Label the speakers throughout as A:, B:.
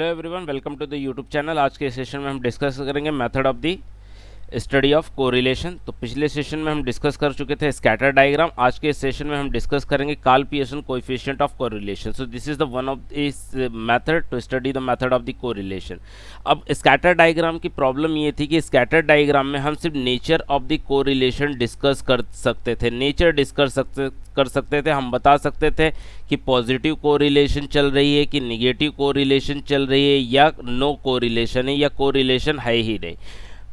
A: Hello everyone, welcome to the YouTube channel. आज के session में हम डिस्कस करेंगे method of the study of correlation. तो पिछले सेशन में हम डिस्कस कर चुके थे स्कैटर डायग्राम। आज के सेशन में हम डिस्कस करेंगे Karl Pearson coefficient of correlation. So this is the one of this method to study the method of the correlation. अब स्कैटर डायग्राम की प्रॉब्लम ये थी कि स्कैटर डायग्राम में हम सिर्फ nature of the correlation discuss कर सकते थे, नेचर डिस्कस कर सकते थे। हम बता सकते थे कि पॉजिटिव कोरिलेशन चल रही है कि निगेटिव कोरिलेशन चल रही है या नो कोरिलेशन है या कोरिलेशन है ही नहीं।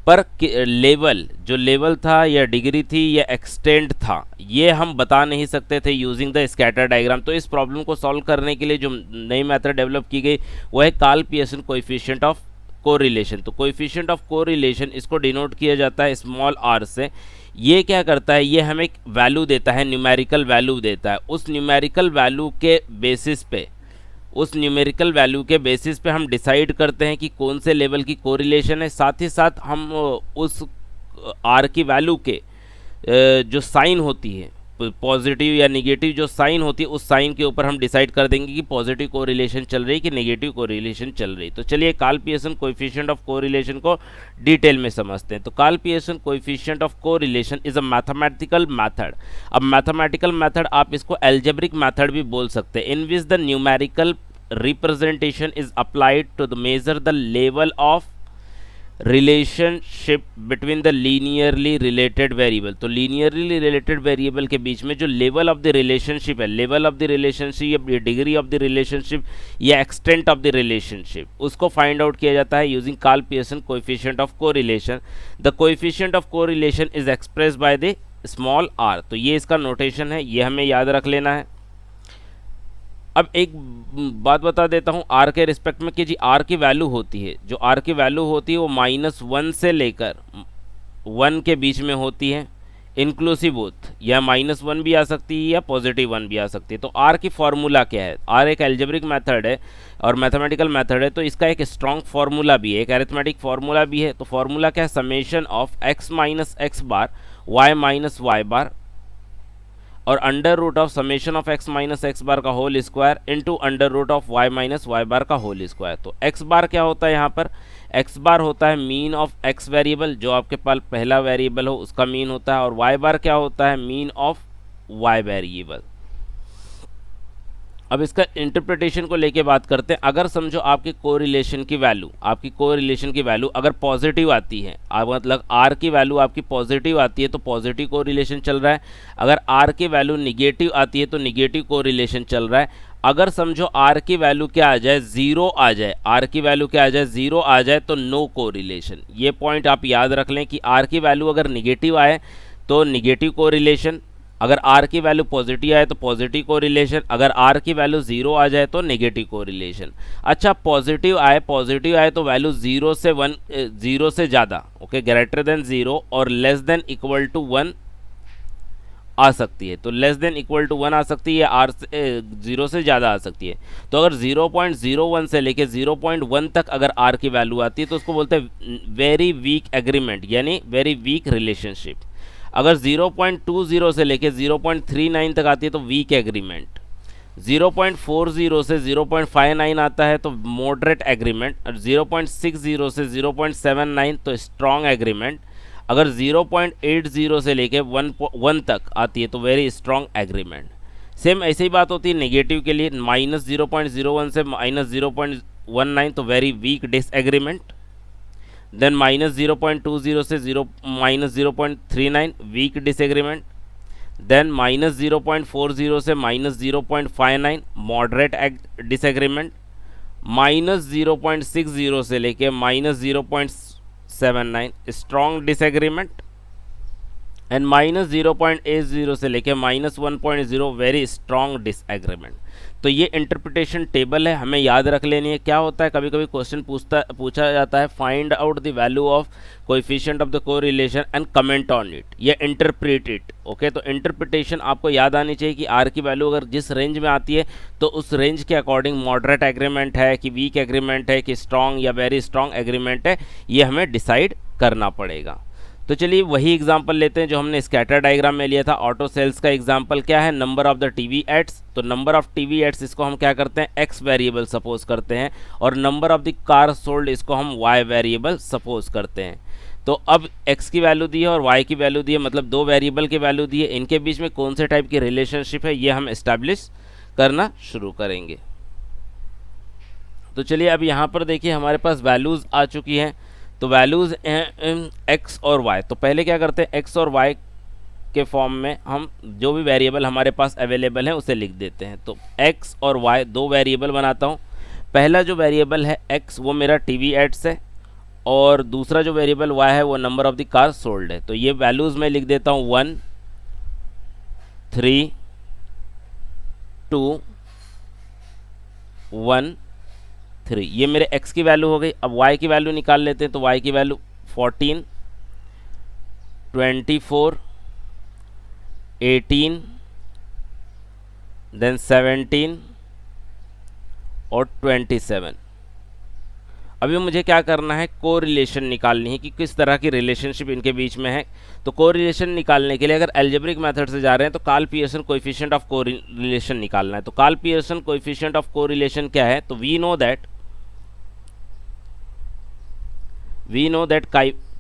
A: पर लेवल जो लेवल था या डिग्री थी या एक्सटेंट था, ये हम बता नहीं सकते थे यूजिंग द स्कैटर डायग्राम। तो इस प्रॉब्लम को सॉल्व करने के लिए जो नई मेथड डेवलप की गई वो है Karl Pearson coefficient of correlation. तो कोएफिशिएंट ऑफ कोरिलेशन इसको डिनोट किया जाता है स्मॉल आर से। ये क्या करता है, ये हमें एक वैल्यू देता है, न्यूमेरिकल वैल्यू देता है। उस न्यूमेरिकल वैल्यू के बेसिस पे हम डिसाइड करते हैं कि कौन से लेवल की कोरिलेशन है। साथ ही साथ हम उस आर की वैल्यू के जो साइन होती है, पॉजिटिव या निगेटिव जो साइन होती है, उस साइन के ऊपर हम डिसाइड कर देंगे कि पॉजिटिव कोरिलेशन चल रही है कि नेगेटिव कोरिलेशन चल रही है। तो चलिए Karl Pearson coefficient of correlation को डिटेल में समझते हैं। तो Karl Pearson coefficient of correlation is a mathematical method. अब मैथमेटिकल मेथड आप इसको एल्जेब्रिक मेथड भी बोल सकते हैं, in which the numerical representation is applied to the measure the level of relationship between the linearly related variable. तो linearly related variable के बीच में जो लेवल ऑफ द रिलेशनशिप है, लेवल ऑफ द रिलेशनशिप या डिग्री ऑफ द रिलेशनशिप या extent of the relationship, उसको find out किया जाता है using Karl Pearson coefficient of correlation. The coefficient of correlation is expressed by the small R. तो ये इसका नोटेशन है, ये हमें याद रख लेना है। अब एक बात बता देता हूँ आर के रिस्पेक्ट में कि जी आर की वैल्यू होती है, जो आर की वैल्यू होती है वो -1 से लेकर 1 के बीच में होती है, इंक्लूसिव बोथ, या -1 भी आ सकती है या +1 भी आ सकती है। तो आर की फार्मूला क्या है? आर एक एल्जेब्रिक मेथड है और मैथमेटिकल मेथड है, तो इसका एक स्ट्रॉन्ग फार्मूला भी है, एक अरिथमेटिक फार्मूला भी है। तो फार्मूला क्या है? Summation of x minus x bar y minus Y bar और under root of summation of x minus x bar का whole square into under root of y minus Y bar का whole square. तो x bar क्या होता है? यहाँ पर x बार होता है मीन ऑफ x वेरिएबल, जो आपके पास पहला वेरिएबल हो उसका मीन होता है, और y बार क्या होता है? Mean of y variable. अब इसका इंटरप्रिटेशन को लेके बात करते हैं। अगर समझो आपकी कोरिलेशन की वैल्यू अगर पॉजिटिव आती है, मतलब आर की वैल्यू आपकी पॉजिटिव आती है तो पॉजिटिव कोरिलेशन चल रहा है। अगर आर की वैल्यू निगेटिव आती है तो निगेटिव कोरिलेशन चल रहा है। अगर समझो आर की वैल्यू क्या आ जाए? ज़ीरो आ जाए। आर की वैल्यू क्या आ जाए? ज़ीरो आ जाए तो नो कोरिलेशन। ये पॉइंट आप याद रख लें कि आर की वैल्यू अगर निगेटिव आए तो निगेटिव कोरिलेशन, अगर आर की वैल्यू पॉजिटिव आए तो पॉजिटिव कोरिलेशन, अगर आर की वैल्यू ज़ीरो आ जाए तो नेगेटिव कोरिलेशन। अच्छा, पॉजिटिव आए तो वैल्यू 0 से 1, 0 से ज़्यादा, ओके, ग्रेटर देन 0 और लेस देन इक्वल टू 1 आ सकती है। तो लेस देन इक्वल टू 1 आ सकती है, आर से 0 से ज़्यादा आ सकती है। तो अगर 0.01 से लेके 0.1 तक अगर आर की वैल्यू आती है तो उसको बोलते हैं वेरी वीक एग्रीमेंट, यानी वेरी वीक रिलेशनशिप। अगर 0.20 से लेके 0.39 तक आती है तो वीक एग्रीमेंट। 0.40 से 0.59 आता है तो मॉडरेट एग्रीमेंट, और 0.60 से 0.79 तो स्ट्रॉन्ग एग्रीमेंट। अगर 0.80 से लेके 1 तक आती है तो वेरी स्ट्रॉन्ग एग्रीमेंट। सेम ऐसे ही बात होती है नेगेटिव के लिए, -0.01 से -0.19 तो वेरी वीक डिसएग्रीमेंट। देन -0.20 से -0.39 वीक डिसएग्रीमेंट। देन -0.40 से -0.59 मॉडरेट डिसएग्रीमेंट। -0.60 से लेके -0.79 स्ट्रॉन्ग डिसएग्रीमेंट। एंड -0.80 से लेके -1.0 वेरी स्ट्रॉन्ग डिसएग्रीमेंट। तो ये इंटरप्रिटेशन टेबल है, हमें याद रख लेनी है। क्या होता है, कभी कभी क्वेश्चन पूछा जाता है find out the value of coefficient of the correlation and comment on it या इंटरप्रेट इट। ओके, तो इंटरप्रिटेशन आपको याद आनी चाहिए कि आर की वैल्यू अगर जिस रेंज में आती है तो उस रेंज के अकॉर्डिंग मॉडरेट एग्रीमेंट है कि वीक एग्रीमेंट है कि स्ट्रॉन्ग या वेरी स्ट्रॉन्ग एग्रीमेंट है, ये हमें डिसाइड करना पड़ेगा। तो चलिए वही एग्जांपल लेते हैं जो हमने स्कैटर डायग्राम में लिया था। ऑटो सेल्स का एग्जांपल क्या है, number of the TV ads. तो नंबर ऑफ टीवी एड्स इसको हम क्या करते हैं, एक्स वेरिएबल सपोज करते हैं, और number of the car sold इसको हम वाई वेरिएबल सपोज करते हैं। तो अब x की वैल्यू दी है और y की वैल्यू दी है, मतलब दो वेरिएबल की वैल्यू दी है, इनके बीच में कौन से टाइप की रिलेशनशिप है ये हम इस्टेब्लिश करना शुरू करेंगे। तो चलिए अब यहाँ पर देखिए हमारे पास वैल्यूज़ आ चुकी हैं। तो वैल्यूज़ हैं x और y। तो पहले क्या करते हैं, x और y के फॉर्म में हम जो भी वेरिएबल हमारे पास अवेलेबल है उसे लिख देते हैं। तो x और y दो वेरिएबल बनाता हूँ। पहला जो वेरिएबल है x वो मेरा टीवी एड्स है, और दूसरा जो वेरिएबल y है वो number of the car sold है। तो ये वैल्यूज़ मैं लिख देता हूँ 1 3 2 1 3। ये मेरे x की वैल्यू हो गई। अब y की वैल्यू निकाल लेते हैं। तो y की वैल्यू 14 24 18 देन 17 और 27। अभी मुझे क्या करना है, कोरिलेशन निकालनी है कि किस तरह की रिलेशनशिप इनके बीच में है। तो कोरिलेशन निकालने के लिए अगर एल्जेब्रिक मेथड से जा रहे हैं तो Karl Pearson coefficient of correlation निकालना है। तो Karl Pearson coefficient of correlation क्या है, तो we know that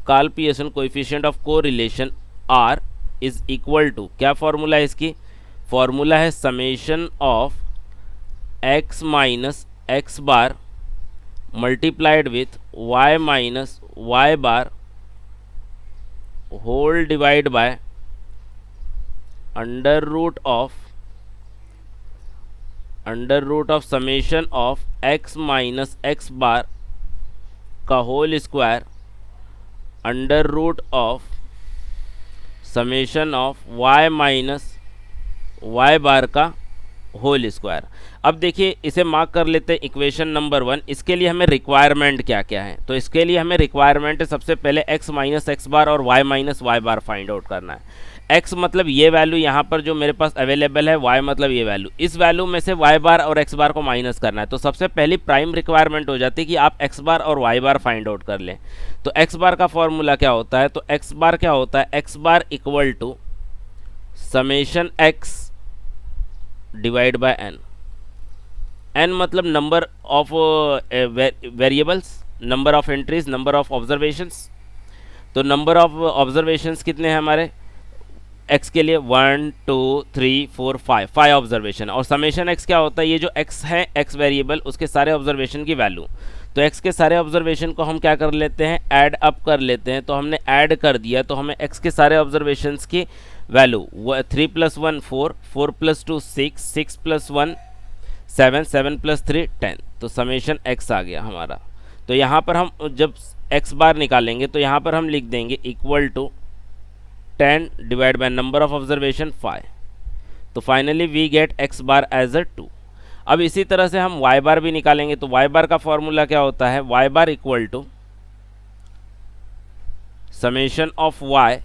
A: Karl Pearson coefficient of correlation R is equal to, क्या फॉर्मूला है इसकी, फॉर्मूला है summation of x minus x bar multiplied with y minus y bar whole divide by under root of summation of x minus x bar का whole square under root of summation of y minus y बार का whole square. अब देखिए इसे mark कर लेते हैं equation number 1। इसके लिए हमें रिक्वायरमेंट क्या क्या है, तो इसके लिए हमें रिक्वायरमेंट है सबसे पहले x माइनस एक्स बार और y माइनस y बार फाइंड आउट करना है। x मतलब ये वैल्यू यहाँ पर जो मेरे पास अवेलेबल है, y मतलब ये वैल्यू, इस वैल्यू में से y बार और x बार को माइनस करना है। तो सबसे पहली प्राइम रिक्वायरमेंट हो जाती है कि आप x बार और y बार फाइंड आउट कर लें। तो x बार का फॉर्मूला क्या होता है, तो x बार क्या होता है, x bar equal to summation x divide by n। n मतलब number of variables, number of entries, number of observations. तो नंबर ऑफ ऑब्जर्वेशंस कितने हैं हमारे x के लिए, 1 2 3 4 5 ऑब्जर्वेशन। और समेशन x क्या होता है, ये जो x है x वेरिएबल उसके सारे ऑब्जर्वेशन की वैल्यू। तो x के सारे ऑब्जर्वेशन को हम क्या कर लेते हैं, ऐड अप कर लेते हैं। तो हमने ऐड कर दिया तो हमें x के सारे ऑब्जर्वेशंस की वैल्यू 3 + 1 4 4 + 2 6 6 + 1 7 7 + 3 10। तो समेशन x आ गया हमारा। तो यहाँ पर हम जब x बार निकालेंगे तो यहाँ पर हम लिख देंगे equal to 10 divide by number of observation 5। तो finally we get x bar as a 2। अब इसी तरह से हम y बार भी निकालेंगे। तो y बार का फॉर्मूला क्या होता है, y bar equal to summation of y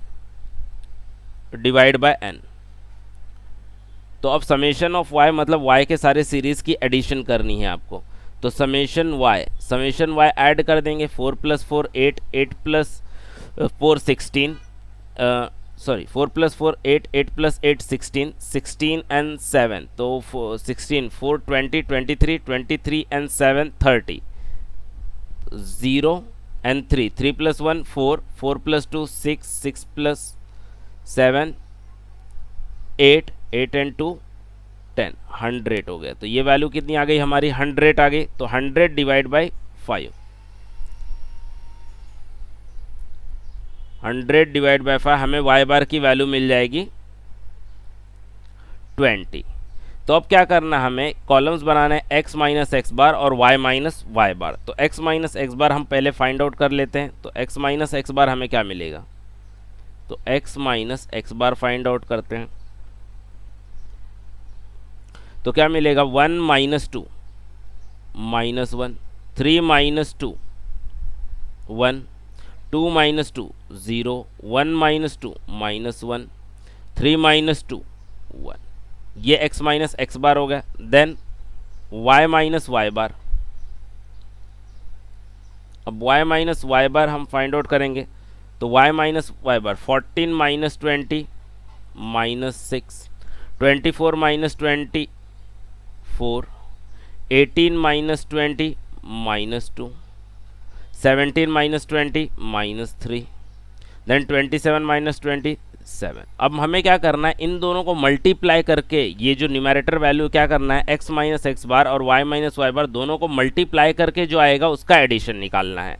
A: divide by n। तो अब समेशन ऑफ y मतलब y के सारे सीरीज की एडिशन करनी है आपको। तो समेशन y ऐड कर देंगे, 4 + 4 8 8 + 4 16 4 + 4 8 8 + 8 16 16 and 7। तो 16 4 20 23 23 and 7 30 0 and 3 3 + 1 4 4 + 2 6 6 + 7 8 8 and 2 10 100 हो गया। तो ये वैल्यू कितनी आ गई हमारी, 100 आ गई। तो 100 डिवाइड बाई 5, 100 डिवाइड बाई 5 हमें y बार की वैल्यू मिल जाएगी 20। तो अब क्या करना, हमें कॉलम्स बनाना है x माइनस एक्स बार और y माइनस वाई बार। तो x माइनस एक्स बार हम पहले फाइंड आउट कर लेते हैं। तो x माइनस एक्स बार हमें क्या मिलेगा, तो x माइनस एक्स बार फाइंड आउट करते हैं। तो क्या मिलेगा, 1 - 2 -1 3 - 2 1 2 - 2 0 1 - 2 -1 3 - 2 1। ये x माइनस एक्स बार हो गया। देन y माइनस वाई बार। अब y माइनस वाई बार हम फाइंड आउट करेंगे। तो y minus Y bar 14 minus 20 -6, 24 minus 24, 18 minus 20 -2, 17 minus 20 -3, then 27 minus 27। अब हमें क्या करना है, इन दोनों को मल्टीप्लाई करके ये जो न्यूमैरेटर वैल्यू क्या करना है, x माइनस एक्स बार और y माइनस वाई बार दोनों को मल्टीप्लाई करके जो आएगा उसका एडिशन निकालना है।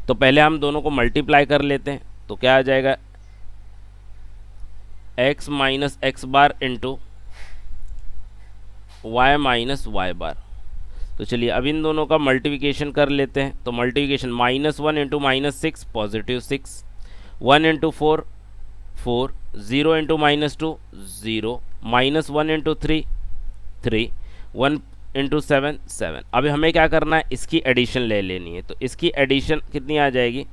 A: तो पहले हम दोनों को मल्टीप्लाई कर लेते हैं, तो क्या आ जाएगा, x minus x bar into Y minus Y बार। तो चलिए अब इन दोनों का मल्टीप्लिकेशन कर लेते हैं। तो multiplication -1 into -6 +6, 1 into 4 4, 0 into -2 0, -1 into 3 3, 1 into 7 7। अब हमें क्या करना है, इसकी एडिशन ले लेनी है। तो इसकी एडिशन कितनी आ जाएगी,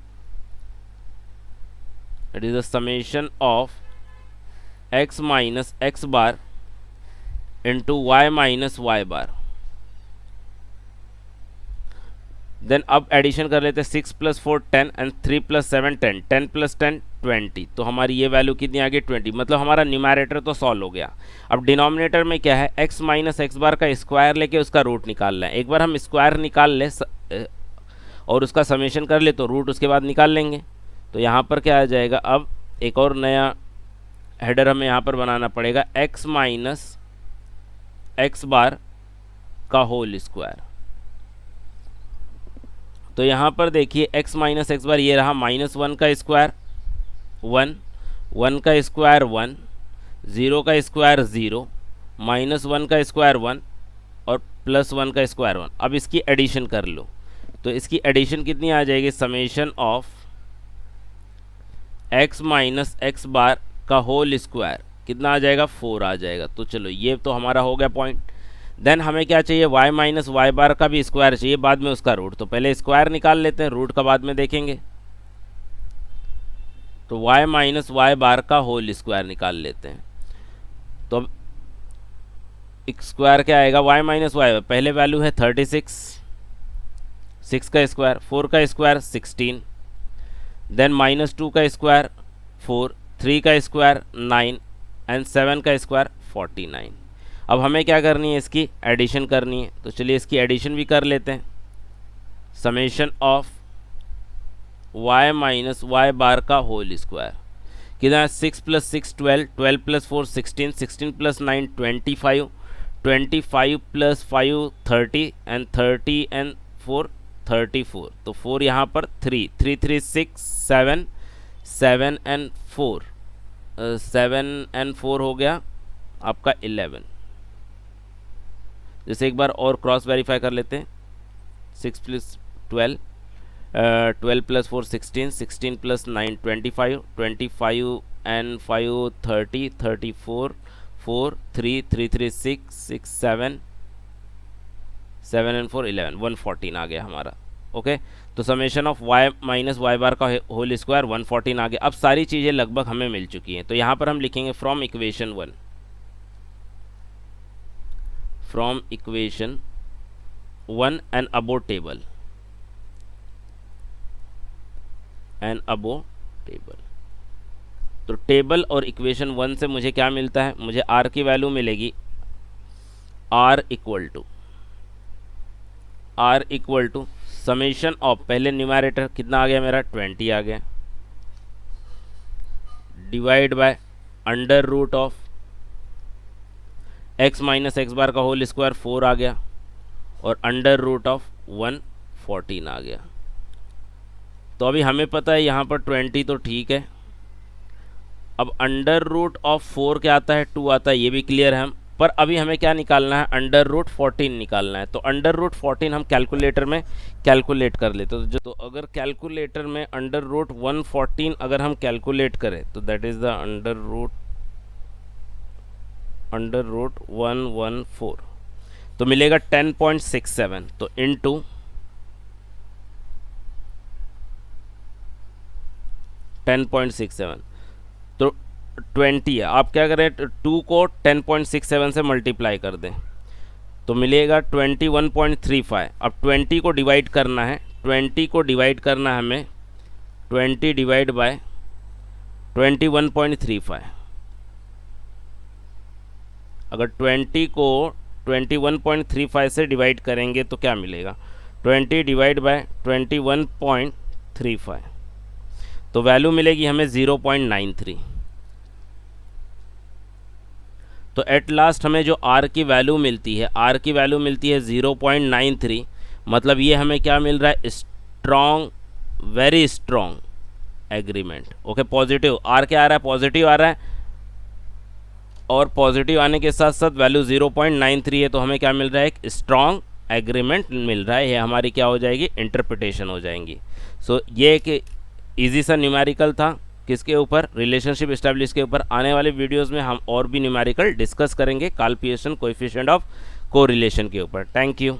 A: it is the summation of x minus x bar into Y minus Y bar. Then अब एडिशन कर लेते हैं, 6 + 4 10 एंड 3 + 7 10, 10 + 10 20। तो हमारी ये वैल्यू कितनी आ गई, 20। मतलब हमारा न्यूमैरेटर तो सॉल्व हो गया। अब डिनोमिनेटर में क्या है, x माइनस एक्स बार का स्क्वायर लेके उसका रूट निकालना है। एक बार हम स्क्वायर निकाल ले और उसका समेशन कर ले तो रूट उसके बाद निकाल लेंगे। तो यहाँ पर क्या आ जाएगा, अब एक और नया हेडर हमें यहाँ पर बनाना पड़ेगा, x माइनस एक्स बार का होल स्क्वायर। तो यहाँ पर देखिए x माइनस एक्स बार ये रहा, -1 का स्क्वायर 1, 1 का स्क्वायर 1, 0 का स्क्वायर 0, -1 का स्क्वायर 1 और +1 का स्क्वायर 1। अब इसकी एडिशन कर लो, तो इसकी एडिशन कितनी आ जाएगी, summation of x minus x bar का होल स्क्वायर कितना आ जाएगा, 4 आ जाएगा। तो चलो ये तो हमारा हो गया पॉइंट। देन हमें क्या चाहिए, y माइनस वाई बार का भी स्क्वायर चाहिए, बाद में उसका रूट। तो पहले स्क्वायर निकाल लेते हैं, रूट का बाद में देखेंगे। तो y माइनस वाई बार का होल स्क्वायर निकाल लेते हैं। तो अब स्क्वायर क्या आएगा, y माइनस वाई, पहले वैल्यू है 36, 6 का स्क्वायर, 4 का स्क्वायर 16, देन -2 का स्क्वायर 4, 3 का स्क्वायर 9 एंड 7 का स्क्वायर 49। अब हमें क्या करनी है, इसकी एडिशन करनी है। तो चलिए इसकी एडिशन भी कर लेते हैं। Summation of y minus Y bar का होल स्क्वायर कितना है, 6 + 6 12, 12 + 4 16, 16 + 9 25, 25 + 5 30 एंड 30 एंड 4 34। तो 4 यहाँ पर 3 3 3 6 7 7 एंड 4 7 एंड 4 हो गया आपका 11। जैसे एक बार और क्रॉस वेरीफाई कर लेते हैं, 6 + 12, 12 + 4 16, 16 + 9 25, 25 एंड 5 30 34 4 3 3 3 6 6 7 7 एंड 4 11 114 आ गया हमारा। ओके, तो summation of y minus Y bar का होल स्क्वायर 114 आ गया। अब सारी चीज़ें लगभग हमें मिल चुकी हैं। तो यहाँ पर हम लिखेंगे from equation 1, from equation 1 and above table, and above table. तो टेबल और इक्वेशन 1 से मुझे क्या मिलता है, मुझे r की वैल्यू मिलेगी r equal to summation of, पहले न्यूमैरेटर कितना आ गया मेरा, 20 आ गया, divide by under root of x minus x bar का होल स्क्वायर 4 आ गया, और अंडर रूट ऑफ 114 आ गया। तो अभी हमें पता है यहाँ पर 20 तो ठीक है। अब अंडर रूट ऑफ 4 क्या आता है, 2 आता है, ये भी क्लियर है हम। पर अभी हमें क्या निकालना है, अंडर रूट 14 निकालना है। तो अंडर रूट 14 हम कैलकुलेटर में कैलकुलेट कर लेते हैं। तो अगर कैलकुलेटर में अंडर रूट 114 अगर हम कैलकुलेट करें तो that is the under root 114, तो मिलेगा 10.67। तो इनटू 10.67, तो 20 है। आप क्या करें, 2 को 10.67 से मल्टीप्लाई कर दें तो मिलेगा 21.35। अब 20 को डिवाइड करना है, 20 को डिवाइड करना है हमें 20 डिवाइड बाय 21.35, अगर 20 को 21.35 से डिवाइड करेंगे तो क्या मिलेगा, 20 डिवाइड बाय 21.35, तो वैल्यू मिलेगी हमें 0.93। तो एट लास्ट हमें जो R की वैल्यू मिलती है, R की वैल्यू मिलती है 0.93, मतलब ये हमें क्या मिल रहा है, strong, very strong agreement. Okay, positive R क्या आ रहा है, पॉजिटिव आ रहा है, और पॉजिटिव आने के साथ साथ वैल्यू 0.93 है, तो हमें क्या मिल रहा है, एक स्ट्रॉन्ग एग्रीमेंट मिल रहा है। ये हमारी क्या हो जाएगी, इंटरप्रिटेशन हो जाएंगी। सो ये एक ईजी सा न्यूमेरिकल था, किसके ऊपर, रिलेशनशिप इस्टेब्लिश के ऊपर। आने वाले वीडियोस में हम और भी न्यूमेरिकल डिस्कस करेंगे, कॉल्पिएशन कोएफिशिएंट ऑफ कोरिलेशन के ऊपर। Thank you.